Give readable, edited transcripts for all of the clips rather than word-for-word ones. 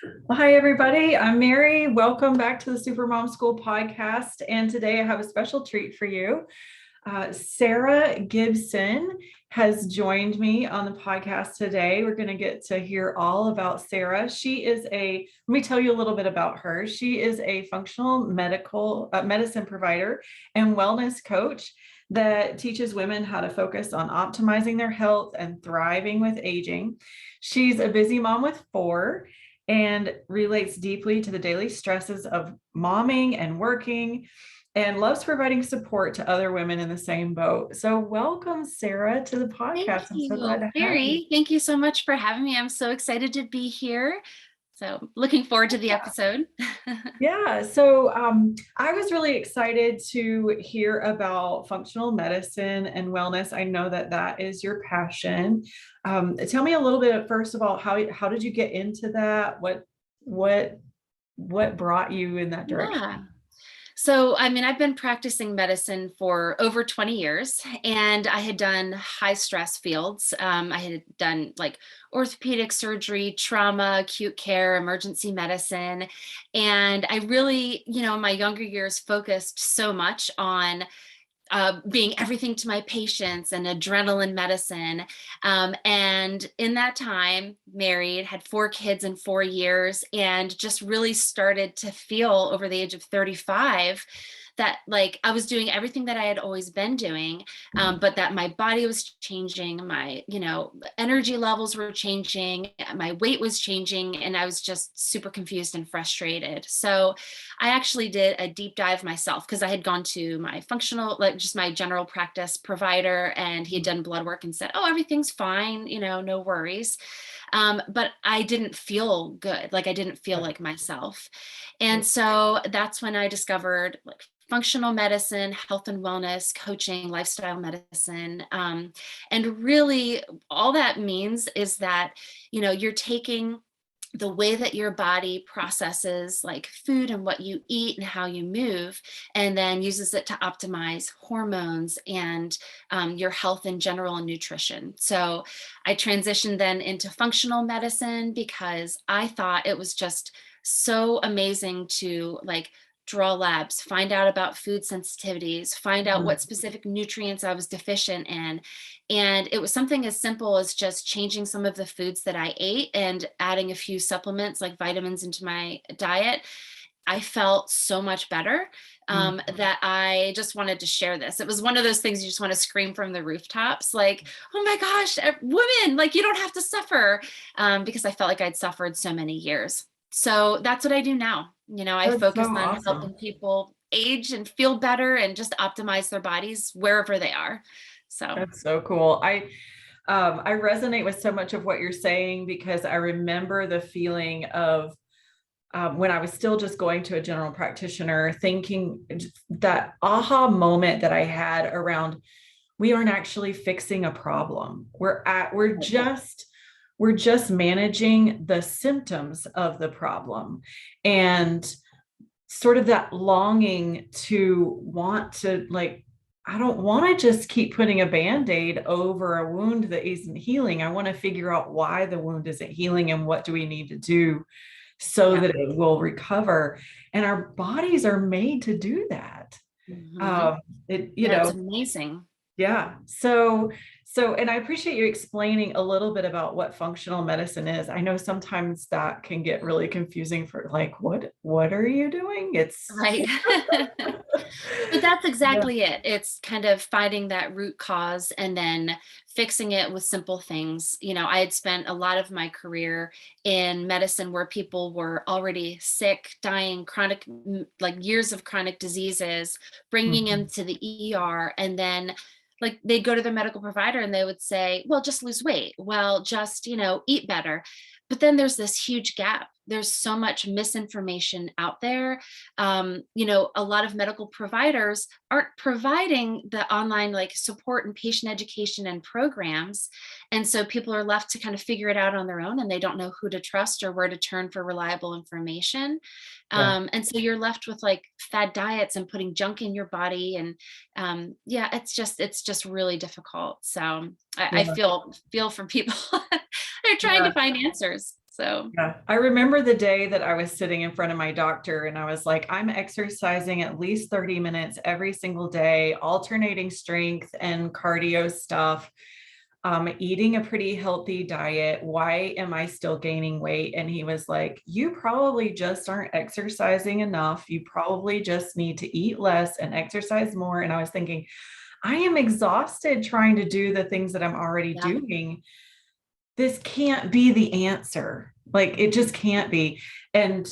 Well, hi, everybody. I'm Mary. Welcome back to the Supermom School podcast. And today I have a special treat for you. Sarah Gibson has joined me on the podcast today. We're going to get to hear all about Sarah. Let me tell you a little bit about her. She is a functional medicine provider and wellness coach that teaches women how to focus on optimizing their health and thriving with aging. She's a busy mom with four and relates deeply to the daily stresses of momming and working, and loves providing support to other women in the same boat. So welcome, Sarah, to the Thank podcast. I'm so glad you, to have you. Mary. Thank you so much for having me. I'm so excited to be here. So looking forward to the episode. Yeah, so I was really excited to hear about functional medicine and wellness. I know that that is your passion. Tell me a little bit, first of all, how did you get into that? What what brought you in that direction? Yeah. So, I mean, I've been practicing medicine for over 20 years and I had done high stress fields. I had done like orthopedic surgery, trauma, acute care, emergency medicine. And I really, in my younger years, focused so much on being everything to my patients and adrenaline medicine. And in that time, married, had four kids in 4 years, and just really started to feel over the age of 35 that like I was doing everything that I had always been doing, but that my body was changing, my, energy levels were changing, my weight was changing, and I was just super confused and frustrated. So I actually did a deep dive myself because I had gone to my functional, like just my general practice provider, and he had done blood work and said, oh, everything's fine, no worries. But I didn't feel good. Like I didn't feel like myself. And so that's when I discovered like functional medicine, health and wellness, coaching, lifestyle medicine. And really all that means is that, you're taking the way that your body processes like food and what you eat and how you move, and then uses it to optimize hormones and your health in general and nutrition. So I transitioned then into functional medicine because I thought it was just so amazing to like draw labs, find out about food sensitivities, find out what specific nutrients I was deficient in. And it was something as simple as just changing some of the foods that I ate and adding a few supplements like vitamins into my diet. I felt so much better that I just wanted to share this. It was one of those things you just want to scream from the rooftops, like, oh my gosh, women, like you don't have to suffer, because I felt like I'd suffered so many years. So that's what I do now. I That's so focus on awesome. helping people age and feel better and just optimize their bodies wherever they are. So, That's so cool. I resonate with so much of what you're saying because I remember the feeling of when I was still just going to a general practitioner, thinking that aha moment that I had around we aren't actually fixing a problem. We're just managing the symptoms of the problem. And sort of that longing to want to like, I don't want to just keep putting a band-aid over a wound that isn't healing. I want to figure out why the wound isn't healing and what do we need to do so yeah. that it will recover. And our bodies are made to do that. Mhm. Um, it, you Yeah, it's know, amazing. yeah. And I appreciate you explaining a little bit about what functional medicine is. I know sometimes that can get really confusing for like, what are you doing? It's Right. But that's yeah. exactly it. It's kind of finding that root cause and then fixing it with simple things. I had spent a lot of my career in medicine where people were already sick, dying, chronic, like years of chronic diseases, bringing them Mhm. to the ER, and then like they'd go to their medical provider and they would say, well, just lose weight. Well, just, eat better. But then there's this huge gap. There's so much misinformation out there. A lot of medical providers aren't providing the online like support and patient education and programs. And so people are left to kind of figure it out on their own, and they don't know who to trust or where to turn for reliable information. Yeah. And so you're left with like fad diets and putting junk in your body. And yeah, it's just really difficult. So I Yeah. feel for people. They're trying Yeah. to find answers. So Yeah, I remember the day that I was sitting in front of my doctor and I was like, I'm exercising at least 30 minutes every single day, alternating strength and cardio stuff, eating a pretty healthy diet. Why am I still gaining weight? And he was like, you probably just aren't exercising enough. You probably just need to eat less and exercise more. And I was thinking, I am exhausted trying to do the things that I'm already yeah. doing. This can't be the answer. Like it just can't be. And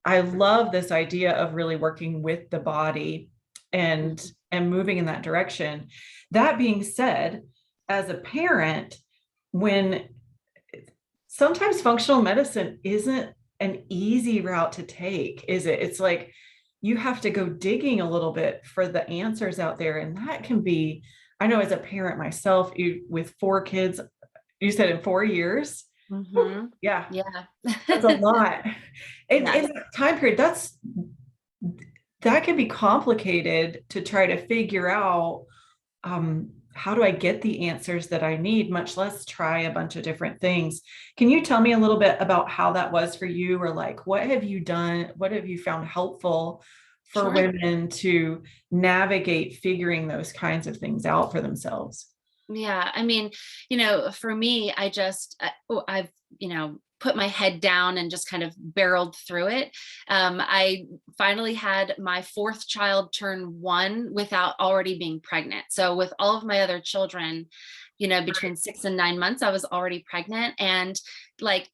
I love this idea of really working with the body and moving in that direction. That being said, as a parent, when sometimes functional medicine isn't an easy route to take, is it? It's like you have to go digging a little bit for the answers out there. And that can be, I know as a parent myself, with 4 kids, you said in 4 years. Mm-hmm. Yeah, Yeah. that's a lot. And Yes. in that time period, that can be complicated to try to figure out, how do I get the answers that I need, much less try a bunch of different things. Can you tell me a little bit about how that was for you, or like what have you done? What have you found helpful for Sure. women to navigate figuring those kinds of things out for themselves? Yeah. I mean, for me, I've, put my head down and just kind of barreled through it. I finally had my fourth child turn 1 without already being pregnant. So with all of my other children, between 6 and 9 months, I was already pregnant. And like,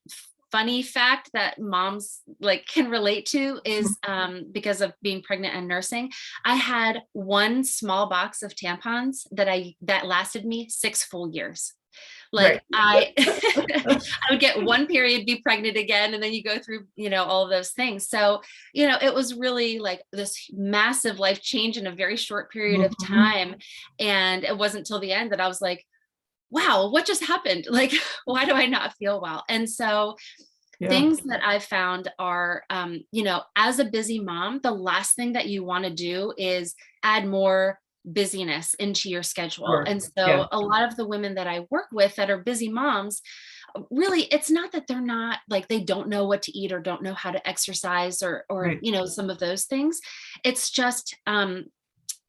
funny fact that moms like can relate to is because of being pregnant and nursing, I had one small box of tampons that lasted me 6 full years. Right. Like I I would get one period, be pregnant again, and then you go through, all of those things. So, it was really like this massive life change in a very short period of Mhm. time. And it wasn't till the end that I was like, wow, what just happened? Like, why do I not feel well? And so Yeah. things that I've found are, as a busy mom, the last thing that you want to do is add more busyness into your schedule. Sure. And Yeah. so a lot of the women that I work with that are busy moms, really, it's not that they're not like they don't know what to eat or don't know how to exercise or Right. some of those things. It's just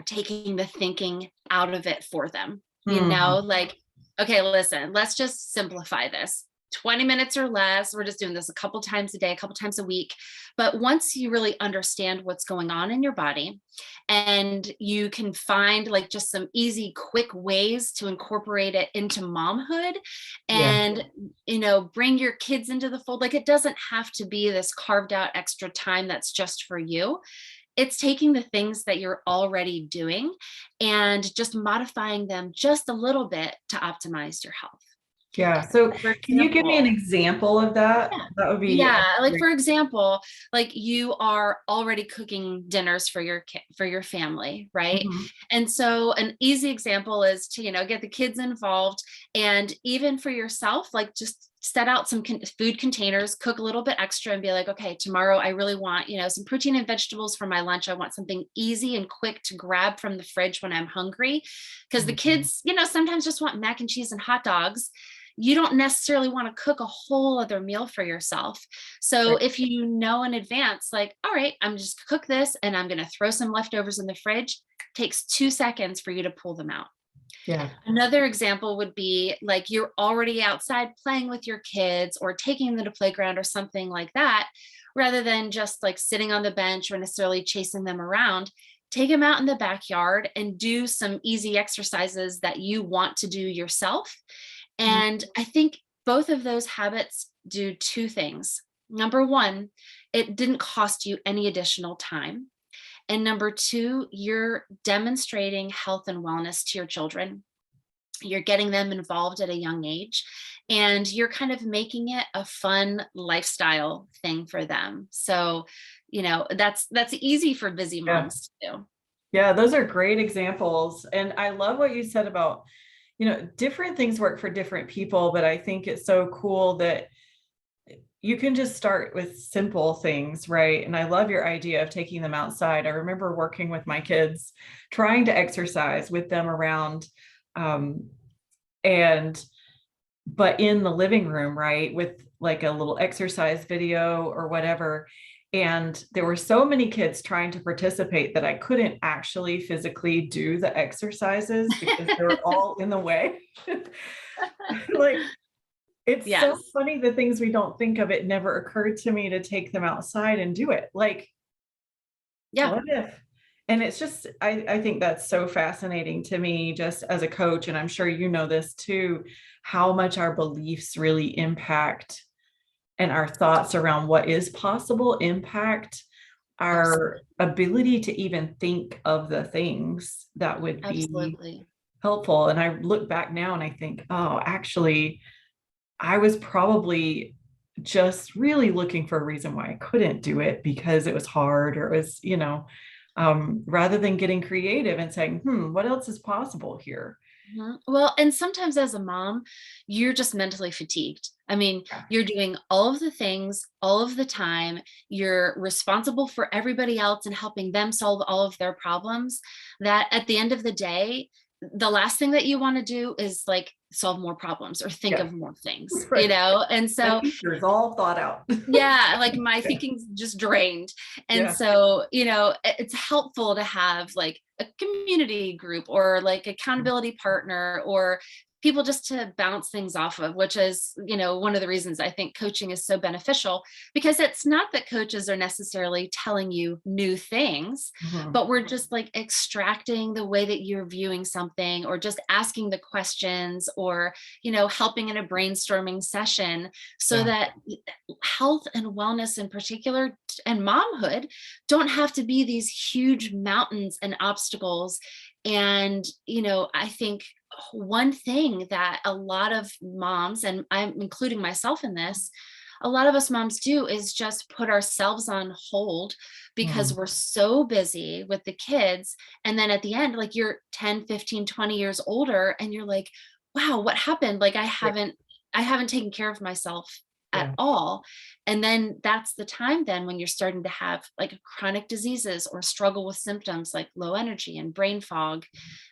taking the thinking out of it for them. Mhm. Like, okay, listen, let's just simplify this. 20 minutes or less. We're just doing this a couple times a day, a couple times a week. But once you really understand what's going on in your body and you can find like just some easy, quick ways to incorporate it into momhood Yeah. and, bring your kids into the fold, like it doesn't have to be this carved out extra time that's just for you. It's taking the things that you're already doing and just modifying them just a little bit to optimize your health. Yeah. So For can you give me an example, example of that? That would be yeah, like great. for example, like you are already cooking dinners for for your family, right? Mhm. And so an easy example is to, get the kids involved, and even for yourself, like just set out some food containers, cook a little bit extra and be like, okay, tomorrow I really want, some protein and vegetables for my lunch. I want something easy and quick to grab from the fridge when I'm hungry. Because the Mhm. kids, sometimes just want mac and cheese and hot dogs. You don't necessarily want to cook a whole other meal for yourself. So Right. if you know in advance, like, all right, I'm just cook this and I'm going to throw some leftovers in the fridge, takes 2 seconds for you to pull them out. Yeah. Another example would be like you're already outside playing with your kids or taking them to playground or something like that, rather than just like sitting on the bench or necessarily chasing them around. Take them out in the backyard and do some easy exercises that you want to do yourself. Mhm. And I think both of those habits do 2 things. Number one, it didn't cost you any additional time. And number two, you're demonstrating health and wellness to your children. You're getting them involved at a young age, and you're kind of making it a fun lifestyle thing for them. So, that's easy for busy Yeah. moms to do. Yeah. Those are great examples. And I love what you said about, different things work for different people, but I think it's so cool that you can just start with simple things, right? And I love your idea of taking them outside. I remember working with my kids, trying to exercise with them around, and but in the living room, right, with like a little exercise video or whatever. And there were so many kids trying to participate that I couldn't actually physically do the exercises because they were all in the way. Like, it's so Yes. funny the things we don't think of. It never occurred to me to take them outside and do it. Like, Yeah. what if? And it's just, I think that's so fascinating to me, just as a coach, and I'm sure you know this too, how much our beliefs really impact, and our thoughts around what is possible impact our Absolutely. ability to even think of the things that would be Absolutely. helpful. And I look back now and I think, oh, actually, I was probably just really looking for a reason why I couldn't do it because it was hard, or it was, rather than getting creative and saying, what else is possible here? Mhm. Well, and sometimes as a mom, you're just mentally fatigued. I mean, Yeah. you're doing all of the things all of the time. You're responsible for everybody else and helping them solve all of their problems. That at the end of the day, the last thing that you want to do is like solve more problems or think Yeah. of more things, Right. And My so future is all thought out. yeah, like my Yeah. thinking's just drained. And Yeah. so, it's helpful to have like a community group or like accountability partner or people just to bounce things off of, which is, one of the reasons I think coaching is so beneficial, because it's not that coaches are necessarily telling you new things, Mhm. but we're just like extracting the way that you're viewing something or just asking the questions or, helping in a brainstorming session so Yeah. that health and wellness in particular and momhood don't have to be these huge mountains and obstacles. And I think one thing that a lot of moms, and I'm including myself in this, a lot of us moms do is just put ourselves on hold because Mm. we're so busy with the kids. And then at the end, like you're 10, 15, 20 years older and you're like, wow, what happened? Like Right. I haven't taken care of myself at Yeah. all. And then that's the time then when you're starting to have like chronic diseases or struggle with symptoms like low energy and brain fog.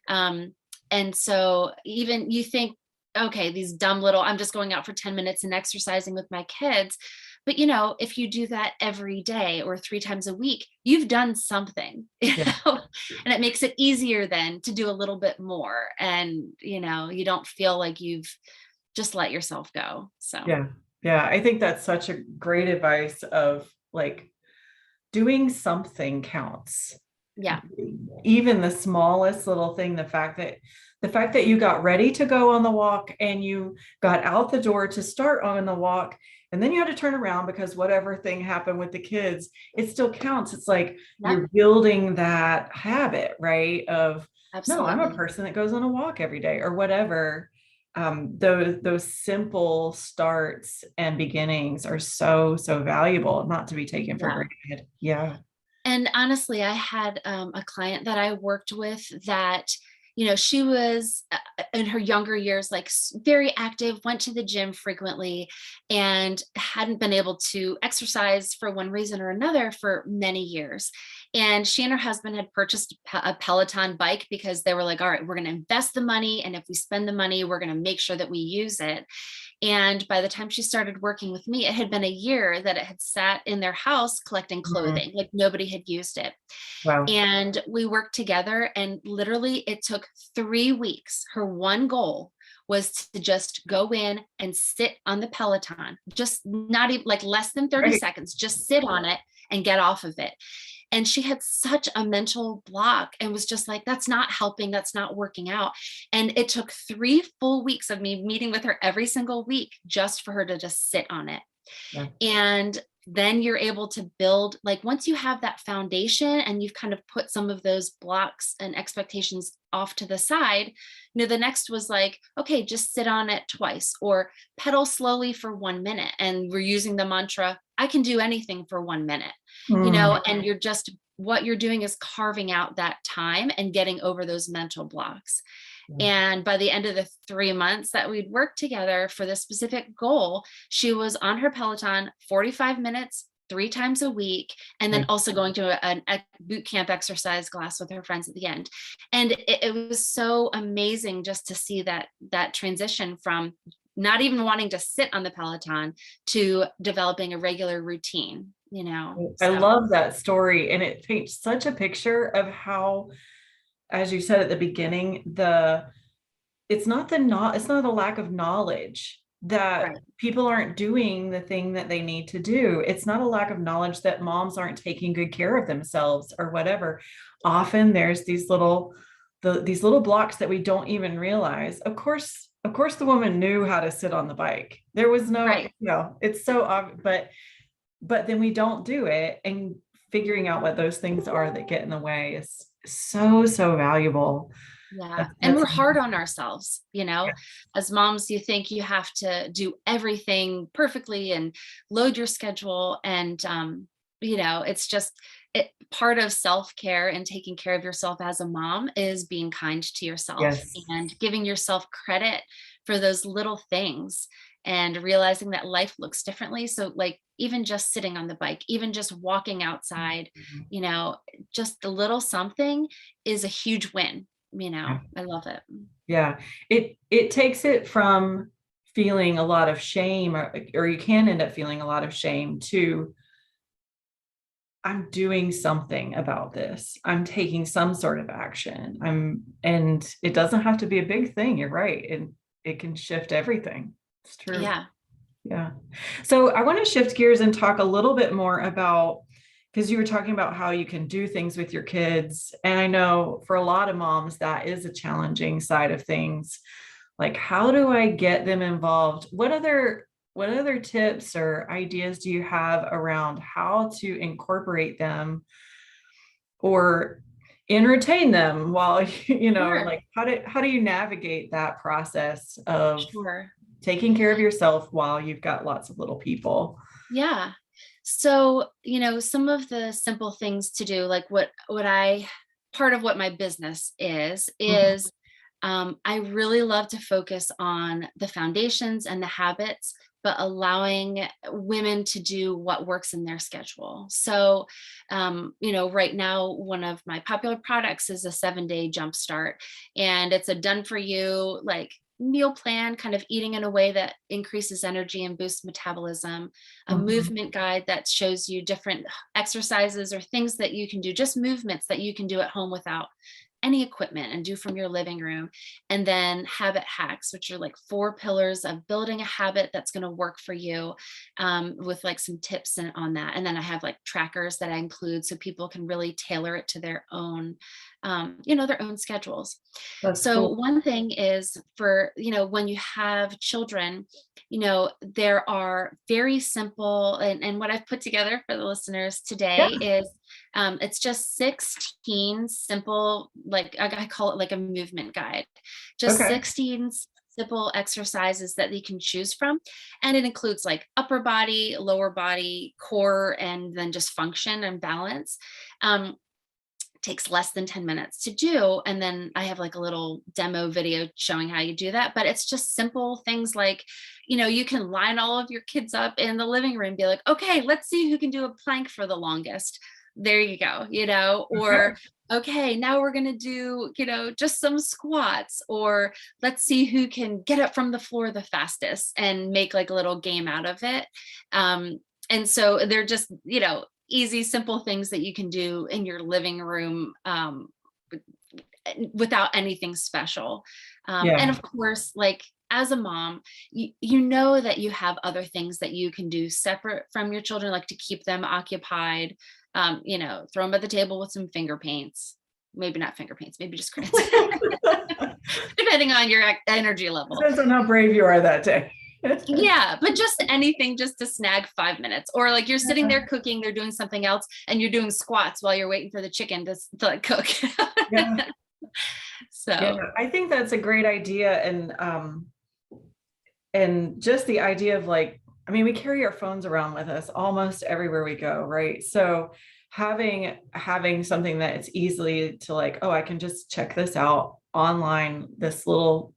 Um, and so even you think, okay, these dumb little, I'm just going out for 10 minutes and exercising with my kids. But if you do that every day or 3 times a week, you've done something, Yeah. and it makes it easier then to do a little bit more. And, you don't feel like you've just let yourself go. So Yeah. Yeah. I think that's such a great advice of like doing something counts. yeah. Even the smallest little thing, the fact that you got ready to go on the walk and you got out the door to start on the walk, and then you had to turn around because whatever thing happened with the kids, it still counts. It's like Yep, you're building that habit, right? Of, no, I'm a absolutely. person that goes on a walk every day or whatever. Those simple starts and beginnings are so, so valuable, not to be taken for Yeah. granted. Yeah. And honestly, I had a client that I worked with that, she was in her younger years, like very active, went to the gym frequently, and hadn't been able to exercise for one reason or another for many years. And she and her husband had purchased a Peloton bike because they were like, all right, we're going to invest the money. And if we spend the money, we're going to make sure that we use it. And by the time she started working with me, it had been a year that it had sat in their house collecting Mhm. clothing, like nobody had used it. Wow. And we worked together, and literally it took 3 weeks. Her one goal was to just go in and sit on the Peloton, just not even like less than 30 Right. seconds, just sit on it and get off of it. And she had such a mental block and was just like, that's not helping, that's not working out. And it took 3 full weeks of me meeting with her every single week just for her to just sit on it. Yeah. And then you're able to build, like once you have that foundation and you've kind of put some of those blocks and expectations off to the side, the next was like, okay, just sit on it twice or pedal slowly for 1 minute. And we're using the mantra, I can do anything for 1 minute, Mm. and you're just, what you're doing is carving out that time and getting over those mental blocks. Yeah. And by the end of the 3 months that we'd worked together for this specific goal, she was on her Peloton 45 minutes, 3 times a week, and then Right. also going to a boot camp exercise class with her friends at the end. And it was so amazing just to see that transition from not even wanting to sit on the Peloton to developing a regular routine, I so. love that story. And it paints such a picture of how, as you said at the beginning, it's not a lack of knowledge that Right. people aren't doing the thing that they need to do. It's not a lack of knowledge that moms aren't taking good care of themselves or whatever. Often there's these little blocks that we don't even realize. Of course the woman knew how to sit on the bike. There was no, Right. it's so obvious, but then we don't do it, and figuring out what those things are that get in the way is so valuable. Yeah. And That's we're hard on ourselves, as moms, you think you have to do everything perfectly and load your schedule. And, it's just part of self-care and taking care of yourself as a mom is being kind to yourself yes. and giving yourself credit for those little things and realizing that life looks differently. So like even just sitting on the bike, even just walking outside, you know, just a little something is a huge win. Yeah. I love it. Yeah. It takes it from feeling a lot of shame, or you can end up feeling a lot of shame, to I'm doing something about this. I'm taking some sort of action. And it doesn't have to be a big thing. You're right. And it can shift everything. It's true. Yeah. Yeah. So I want to shift gears and talk a little bit more about, because you were talking about how you can do things with your kids. And I know for a lot of moms, that is a challenging side of things. Like, how do I get them involved? What other tips or ideas do you have around how to incorporate them or entertain them while, Sure. like how do you navigate that process of Sure. taking care of yourself while you've got lots of little people? Yeah. So, some of the simple things to do, like part of what my business is, Mhm. I really love to focus on the foundations and the habits, but allowing women to do what works in their schedule. So, right now, one of my popular products is a 7-day Jumpstart, and it's a done for you, like meal plan, kind of eating in a way that increases energy and boosts metabolism, a Mhm. movement guide that shows you different exercises or things that you can do, just movements that you can do at home without any equipment and do from your living room. And then habit hacks, which are like 4 pillars of building a habit that's going to work for you, with like some tips on that. And then I have like trackers that I include so people can really tailor it to their own, their own schedules. That's So cool. one thing is for, when you have children, there are very simple, and what I've put together for the listeners Yeah. today is, it's just 16 simple, like I call it like a movement guide, just Okay. 16 simple exercises that you can choose from. And it includes like upper body, lower body, core, and then just function and balance. Takes less than 10 minutes to do. And then I have like a little demo video showing how you do that. But it's just simple things like, you can line all of your kids up in the living room, be like, okay, let's see who can do a plank for the longest. There you go, Okay. or okay, now we're going to do, just some squats, or let's see who can get up from the floor the fastest and make like a little game out of it. And so they're just, easy, simple things that you can do in your living room, without anything special. And Yeah. of course, like as a mom, you know that you have other things that you can do separate from your children, like to keep them occupied. Throw them at the table with some finger paints. Maybe not finger paints, maybe just crayons, depending on your energy level. Depends on how brave you are that day. Yeah, but just anything just to snag 5 minutes, or like you're sitting there cooking, they're doing something else, and you're doing squats while you're waiting for the chicken to like cook. Yeah. Yeah. So I think that's a great idea. And just the idea of like, I mean, we carry our phones around with us almost everywhere we go, right? So having something that it's easily to like, oh, I can just check this out online, this little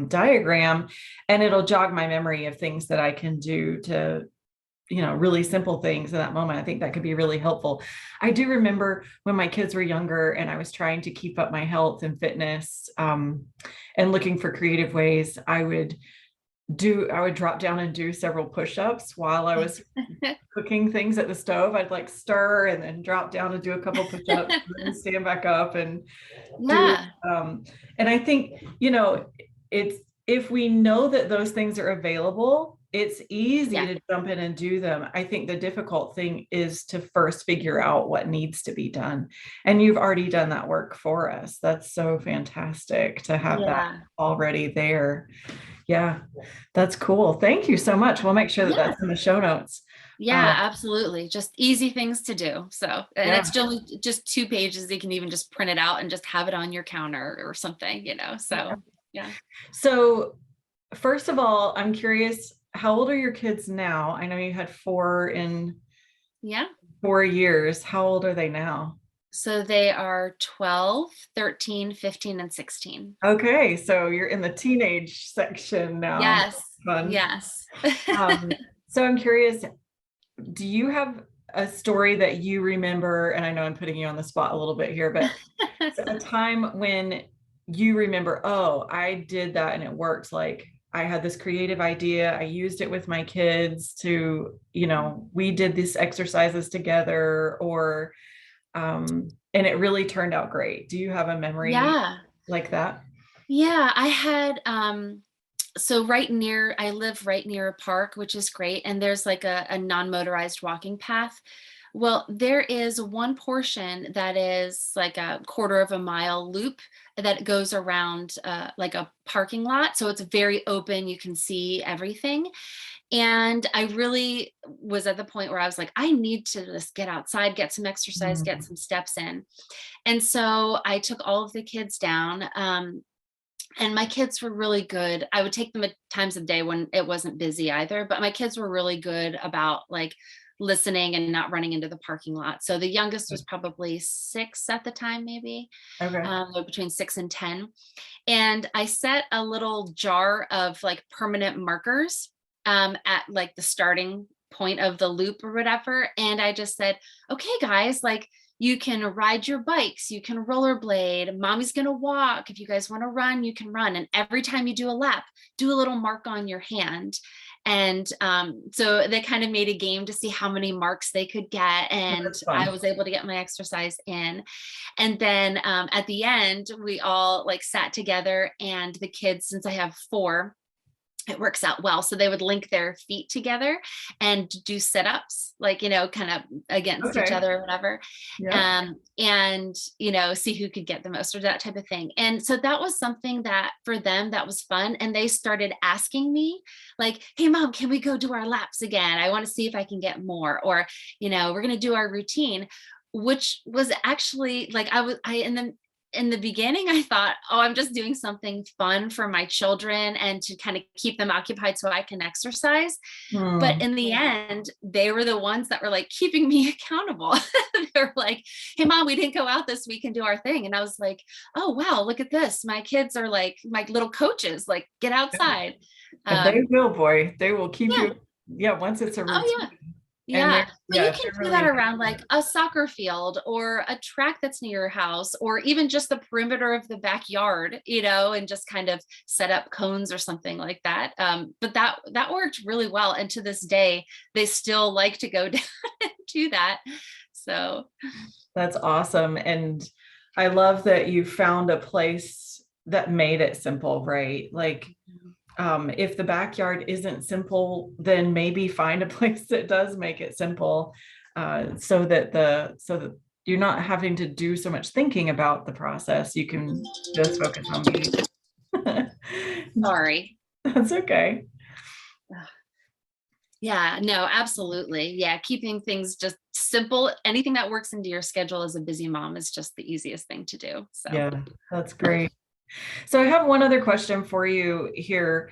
diagram, and it'll jog my memory of things that I can do to, really simple things in that moment. I think that could be really helpful. I do remember when my kids were younger and I was trying to keep up my health and fitness, and looking for creative ways, I would I would drop down and do several push-ups while I was cooking things at the stove. I'd like stir and then drop down and do a couple push-ups and then stand back up and do Yeah. and I think, it's if we know that those things are available, it's easy Yeah. to jump in and do them. I think the difficult thing is to first figure out what needs to be done. And you've already done that work for us. That's so fantastic to have that Yeah. already there. Yeah, that's cool. Thank you so much. We'll make sure that Yeah. that's in the show notes. Yeah, absolutely. Just easy things to do. So, and Yeah. it's just 2 pages. You can even just print it out and just have it on your counter or something, so yeah. So first of all, I'm curious, how old are your kids now? I know you had 4 in Yeah. 4 years. How old are they now? So they are 12, 13, 15, and 16. Okay, so you're in the teenage section now. Yes. Fun. Yes. So I'm curious, do you have a story that you remember? And I know I'm putting you on the spot a little bit here, but a time when you remember, oh, I did that and it worked. Like I had this creative idea. I used it with my kids to, we did these exercises together and it really turned out great. Do you have a memory Yeah. like that? Yeah. I had, so I live right near a park, which is great. And there's like a non-motorized walking path. Well, there is one portion that is like a 1/4 mile loop that goes around like a parking lot. So it's very open. You can see everything. And I really was at the point where I was like, I need to just get outside, get some exercise, get Mm, some steps in. And so I took all of the kids down. And my kids were really good. I would take them at times of day when it wasn't busy either, but my kids were really good about like listening and not running into the parking lot. So the youngest was probably 6 at the time, maybe. okay. They're between 6 and 10. And I set a little jar of like permanent markers at like the starting point of the loop or whatever. And I just said, okay, guys, like you can ride your bikes, you can rollerblade, mommy's gonna walk. If you guys want to run, you can run. And every time you do a lap, do a little mark on your hand. And so they kind of made a game to see how many marks they could get. Oh, And that's I fun. was able to get my exercise in. And then at the end, we all like sat together, and the kids, since I have 4, it works out well. So they would link their feet together and do sit-ups, like, kind of against each Okay. other or whatever. Yeah. And, see who could get the most or that type of thing. And so that was something that for them, that was fun. And they started asking me like, hey, mom, can we go do our laps again? I want to see if I can get more, or, we're going to do our routine, which was actually like, in the beginning, I thought, oh, I'm just doing something fun for my children and to kind of keep them occupied so I can exercise. But Hmm. in the end, they were the ones that were like keeping me accountable. They're like, hey, mom, we didn't go out this week and do our thing. And I was like, oh, wow, look at this. My kids are like my little coaches, like, get outside. And they will, boy, they will keep Yeah. you. Yeah. Once it's a Oh, routine yeah. and Yeah, they're, but you yeah, can they're do that really, around like a soccer field or a track that's near your house, or even just the perimeter of the backyard, and just kind of set up cones or something like that. But that worked really well, and to this day, they still like to go down and do that. So that's awesome. And I love that you found a place that made it simple, right? Like, if the backyard isn't simple, then maybe find a place that does make it simple, so that you're not having to do so much thinking about the process. You can just focus on being. sorry. That's okay. Yeah, no, absolutely. Yeah, keeping things just simple. Anything that works into your schedule as a busy mom is just the easiest thing to do. So Yeah, that's great. So I have one other question for you here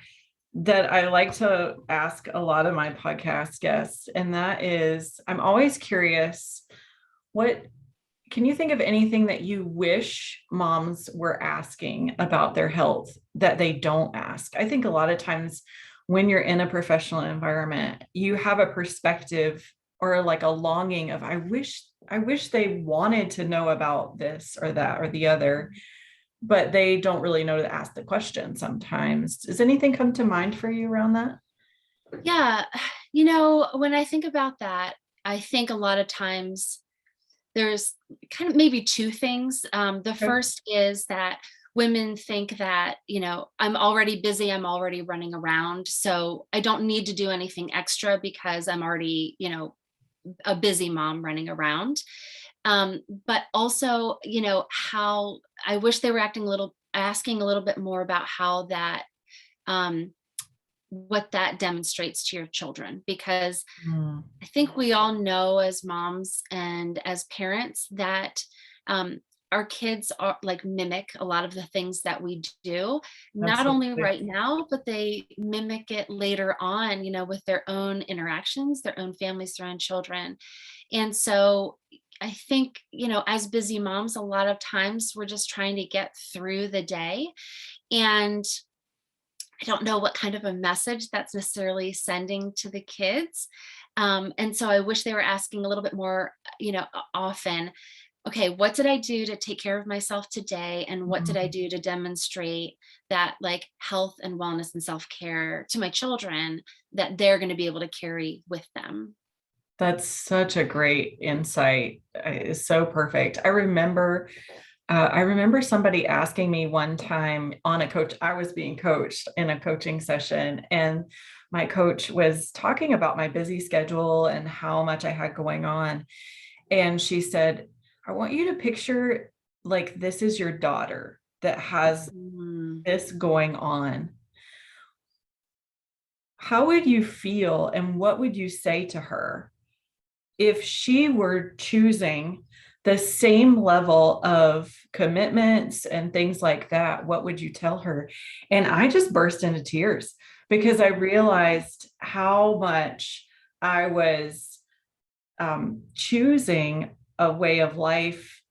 that I like to ask a lot of my podcast guests, and that is, I'm always curious, what can you think of anything that you wish moms were asking about their health that they don't ask? I think a lot of times when you're in a professional environment, you have a perspective or like a longing of, I wish they wanted to know about this or that or the other. but they don't really know to ask the question sometimes. Does anything come to mind for you around that? Yeah. When I think about that, I think a lot of times there's kind of maybe two things. The Okay. first is that women think that, I'm already busy, I'm already running around, so I don't need to do anything extra because I'm already, a busy mom running around. But also, how I wish they were asking a little bit more about how that, um, what that demonstrates to your children, because Mm, I think we all know as moms and as parents that, um, our kids are like mimic a lot of the things that we do, not only absolutely. right now, but they mimic it later on, with their own interactions, their own families, their own children. And so I think, as busy moms, a lot of times we're just trying to get through the day. And I don't know what kind of a message that's necessarily sending to the kids. And so I wish they were asking a little bit more, often, okay, what did I do to take care of myself today? And what did I Mhm. do to demonstrate that like health and wellness and self-care to my children that they're going to be able to carry with them? That's such a great insight. It's so perfect. I remember somebody asking me one time on a coach, I was being coached in a coaching session, and my coach was talking about my busy schedule and how much I had going on. And she said, I want you to picture like this is your daughter that has Mm, this going on. How would you feel and what would you say to her if she were choosing the same level of commitments and things like that? What would you tell her? And I just burst into tears because I realized how much I was choosing a way of life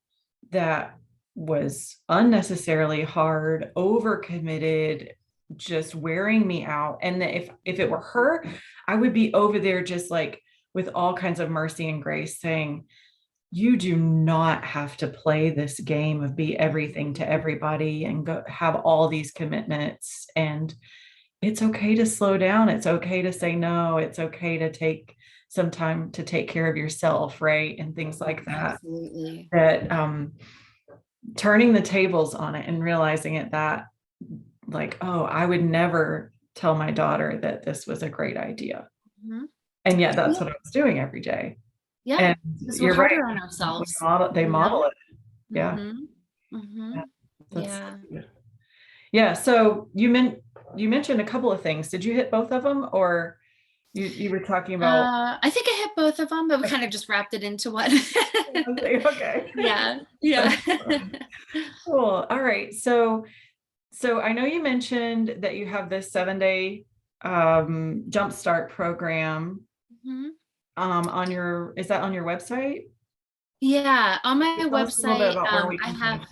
that was unnecessarily hard, overcommitted, just wearing me out. And that if it were her, I would be over there just like with all kinds of mercy and grace saying, you do not have to play this game of be everything to everybody and go have all these commitments. And it's okay to slow down. It's okay to say no. It's okay to take some time to take care of yourself, right? And things like that. absolutely. That turning the tables on it and realizing it that like, oh, I would never tell my daughter that this was a great idea. Mhm. And yet that's Yeah, what I was doing every day. yeah, And because we're you're right. harder on ourselves, They model it. Yeah. Mm-hmm. Yeah. Mm-hmm. That's Yeah. good. Yeah. So you mentioned a couple of things. Did you hit both of them or you were talking about I think I hit both of them, but we kind of just wrapped it into one. okay. Yeah. Yeah. That's fine. Cool. All right. So I know you mentioned that you have this 7-day Jumpstart program Mhm. on your is that on your website? Yeah, on my Tell us a little bit website, about where we I can have find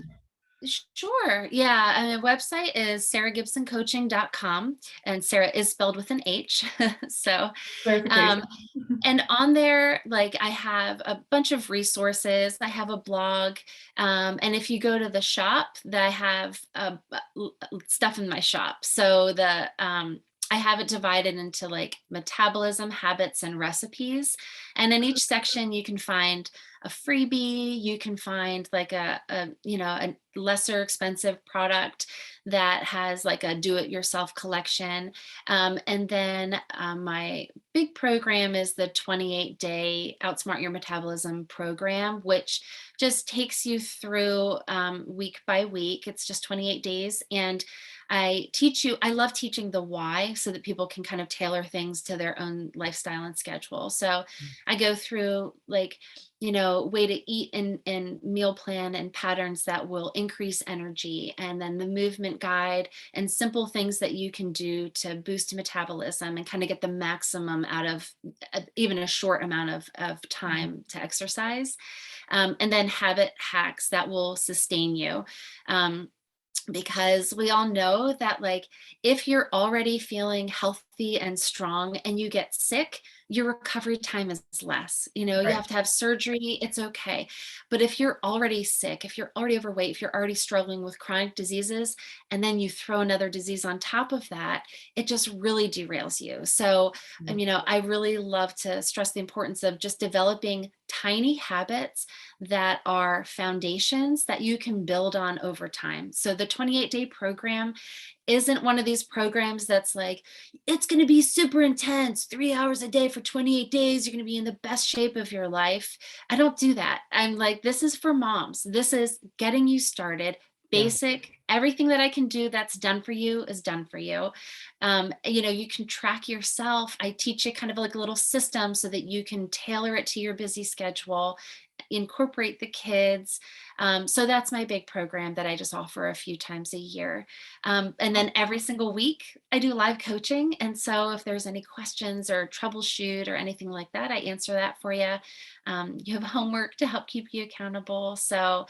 you. sure. Yeah. And the website is sarahgibsoncoaching.com, and Sarah is spelled with an H. So, Clarification. um, and on there, like I have a bunch of resources. I have a blog. And if you go to the shop, that I have stuff in my shop. So I have it divided into like metabolism, habits, and recipes. And in each section, you can find a freebie. You can find like a lesser expensive product that has like a do-it-yourself collection. And then my big program is the 28-day Outsmart Your Metabolism program, which just takes you through week by week. It's just 28 days. And I love teaching the why so that people can kind of tailor things to their own lifestyle and schedule. So I go through like, way to eat and meal plan and patterns that will increase energy, and then the movement guide and simple things that you can do to boost metabolism and kind of get the maximum out of even a short amount of time to exercise. And then habit hacks that will sustain you. Because we all know that like if you're already feeling healthy and strong and you get sick, your recovery time is less. You know, you Right. have to have surgery, it's okay. But if you're already sick, if you're already overweight, if you're already struggling with chronic diseases, and then you throw another disease on top of that, it just really derails you. So, Yeah. you know, I really love to stress the importance of just developing tiny habits that are foundations that you can build on over time. So the 28-day program isn't one of these programs that's like, it's going to be super intense, 3 hours a day for 28 days. You're going to be in the best shape of your life. I don't do that. I'm like, this is for moms. This is getting you started. Yeah. Basic, everything that I can do that's done for you is done for you. You know, you can track yourself. I teach you kind of like a little system so that you can tailor it to your busy schedule, incorporate the kids. So that's my big program that I just offer a few times a year. And then every single week I do live coaching. And so if there's any questions or troubleshoot or anything like that, I answer that for you. You have homework to help keep you accountable. So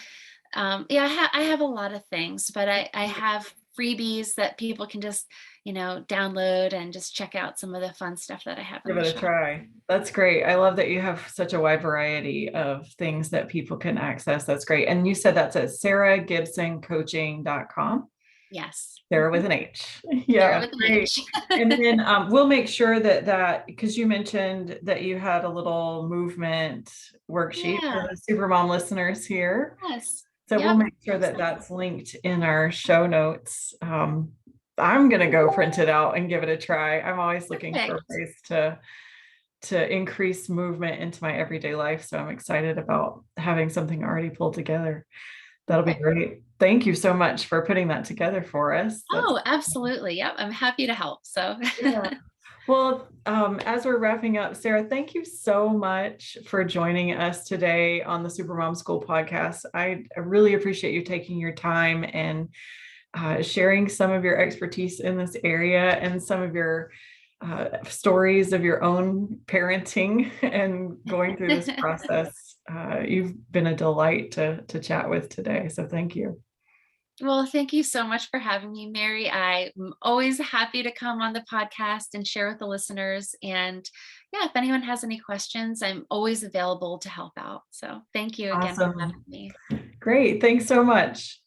yeah, I have a lot of things, but I have freebies that people can just, you know, download and just check out some of the fun stuff that I have in Give the it a shop. try. That's great. I love that you have such a wide variety of things that people can access. That's great. And you said that's at sarahgibsoncoaching.com. Yes. Sarah with an H. Sarah Yeah, with an great. H. And then we'll make sure that because you mentioned that you had a little movement worksheet for Yeah. the Supermom listeners here. Yes. So we'll Yep. make sure that that's linked in our show notes. I'm going to go print it out and give it a try. I'm always looking for Perfect. ways to increase movement into my everyday life. So I'm excited about having something already pulled together. That'll be Perfect. great. Thank you so much for putting that together for us. That's Oh, absolutely. Yep. I'm happy to help. So yeah. Well, as we're wrapping up, Sarah, thank you so much for joining us today on the Supermom School podcast. I really appreciate you taking your time and sharing some of your expertise in this area and some of your stories of your own parenting and going through this process. You've been a delight to chat with today. So thank you. well, thank you so much for having me, Mary. I'm always happy to come on the podcast and share with the listeners. And yeah, if anyone has any questions, I'm always available to help out. So thank you again for Awesome. having me. Great. Thanks so much.